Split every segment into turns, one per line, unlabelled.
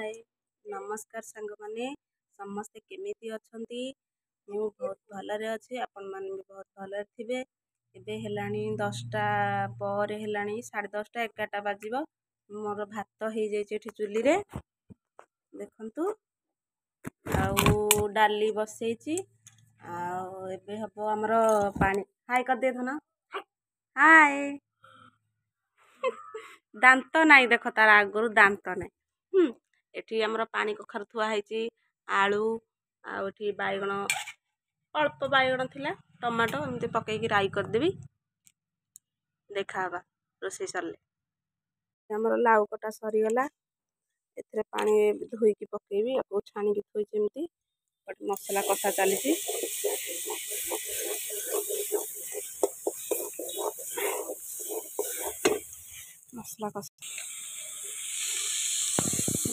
हाय नमस्कार सांग माने समस्ते केमिति अछंती मु बहुत भलरे अच्छे आपण मान भी बहुत भलरे थिबे। एबे हेलानी 10टा पर हेलानी 10:30 11टा बाजिबो। मोर भात हे जाइछे एठी चुली रे देखंतु आउ डाली बसैछि आउ एबे हबो हमरो पानी हाय कर दे धना हाय दांत नहीं देख तार आगुरु दांत नहीं एठी हमरो पानी कखर थुआ हैछि आलू आउठी बाइगण अल्प बाइगण थिला टमाटो एमती पकईकी राई कर देबी देखा रोषे सरले हमरो लाउ कटा सरी गला एथरे पानी धोईकी पकेबी आपको छानी की थोई जेमती बट मसला कषा चली मसला कषा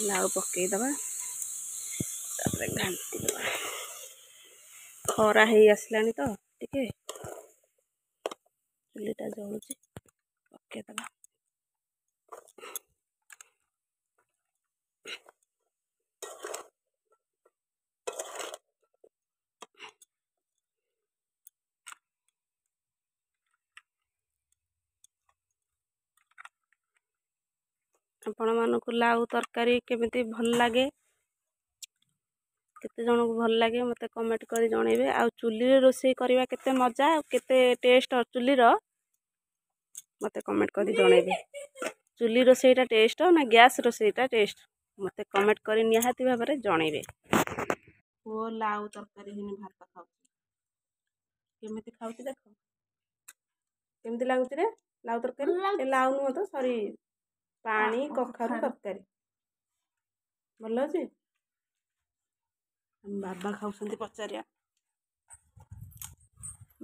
लाउ पकई दबा तापर घांटी दबा खरा हे आसलानी तो टिके चुलीटा जळुची पकई दबा आपण मानकु लाउ तरकारी केमिति भल लागे केते जन को भल लागे मते कमेंट करी जणेबे आ चुली रे रोषे करबा केते मजा केते टेस्ट चुली रो मते कमेंट करी जणेबे चुली रोषेटा टेस्ट ना गैस रोषेटा टेस्ट मते कमेंट करी निहाती भाबरे जणेबे ओ लाउ तरकारी हिने भात खाउ केमिति खाउची देखो केमिति लागुची रे लाउ तरकारी ए लाउ नु तो सॉरी पानी कखारु तरकारी भल अछि बाबा खाउसंती पचारिया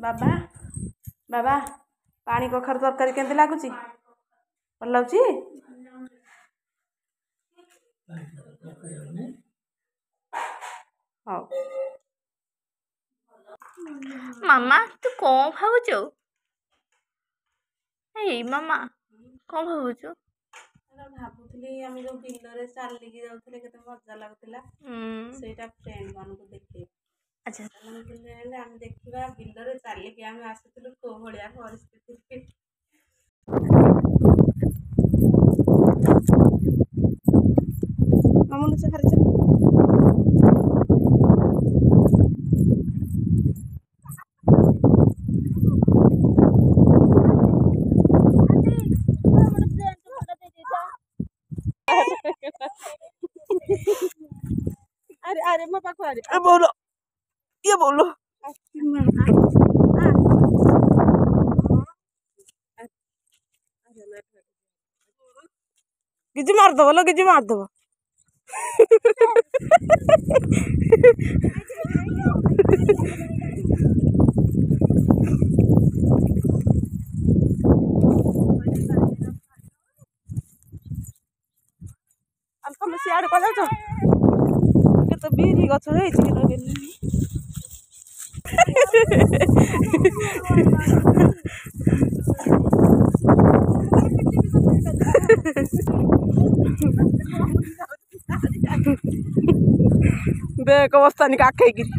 बाबा बाबा पानी कखारु तरकारी केमिति लागुची भल लाउची हां
मामा तू कौन भावुचु ए मामा कौन भावुचु
भाबुथली हम जो बिलरे चालिकी जाउथले केते मजा लागुतला सेटा फ्रेंड मान को देखि
अच्छा
मन बिलरे हम देखिबा बिलरे चालिकी हम आसुतलु को भलिया परिस्थिति मामुन से खर्च अरे अरे मैं पाखो अरे बोलो ये बोलो किसी मार दो बोलो किसी मार दो हम सियाड़ को जाओ के तो बीरी गछ होई छी न गेली देख अवस्था निका खाई गिरी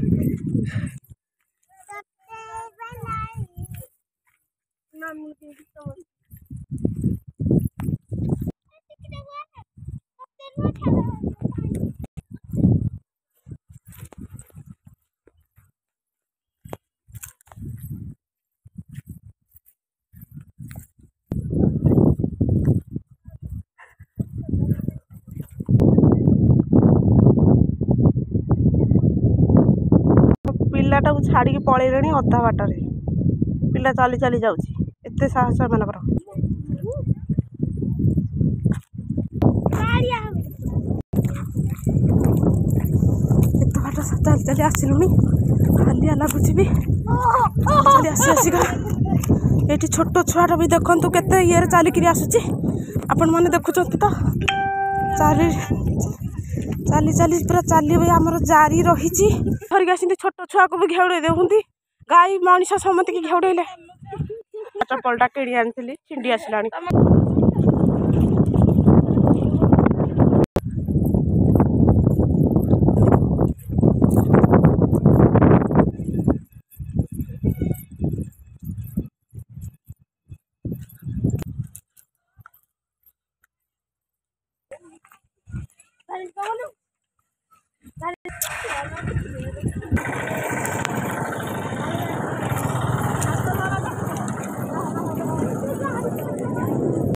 पिलाटा को छाड़ी के पळेलेनी अधा बाटरे पिला चली चली जाउची एते साहस मानकर एते बाटा चली चली आसिलुनी हालिया लागुची भी चली आसी आसी का एठी छोटो छुआटा भी देखंतु केते ये चलिक आसुची आपण माने देखुचंती तो चली चली चली पूरा चली भाई आमर जारी रही धरिक आस छोट छुआ को भी घेउड़े देउंती गाई मनीष समत की घेउड़े चपलटा किणी आनी छिंडी आसला